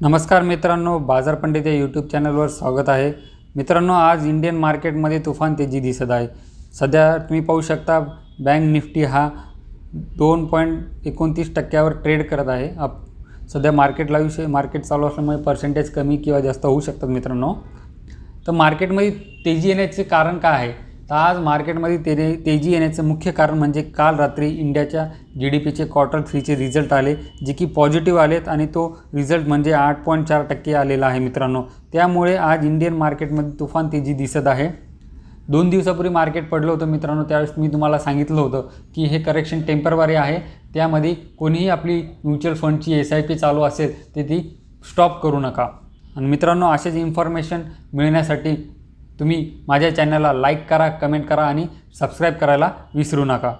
नमस्कार मित्रांनो, बाजार पंडित या यूट्यूब चॅनलवर स्वागत आहे। मित्रांनो, आज इंडियन मार्केटमध्ये तुफान तेजी दिसत आहे। सध्या तुम्ही पाहू शकता बँक निफ्टी हा 2.29% ट्रेड करत आहे। सध्या मार्केट चालू असल्यामुळे पर्सेंटेज कमी किंवा जास्त होऊ शकतात मित्रांनो। तर मार्केटमध्ये तेजी येण्याचे कारण काय आहे? तर आज मार्केटमध्ये तेजी येण्याचं मुख्य कारण म्हणजे काल रात्री इंडियाच्या GDPचे Q3चे रिझल्ट आले, जे की पॉझिटिव्ह आलेत आणि तो रिझल्ट म्हणजे 8.4% आलेला आहे मित्रांनो। त्यामुळे आज इंडियन मार्केटमध्ये तुफान तेजी दिसत आहे। 2 दिवसापूर्वी मार्केट पडलं होतं मित्रांनो, त्यावेळेस मी तुम्हाला सांगितलं होतं की हे करेक्शन टेम्पररी आहे, त्यामध्ये कोणीही आपली म्युच्युअल फंडची SIP चालू असेल तर ती स्टॉप करू नका। आणि मित्रांनो, असेच इन्फॉर्मेशन मिळण्यासाठी तुम्ही माझ्या चॅनलला लाईक करा, कमेंट करा आणि सबस्क्राईब करायला विसरू नका।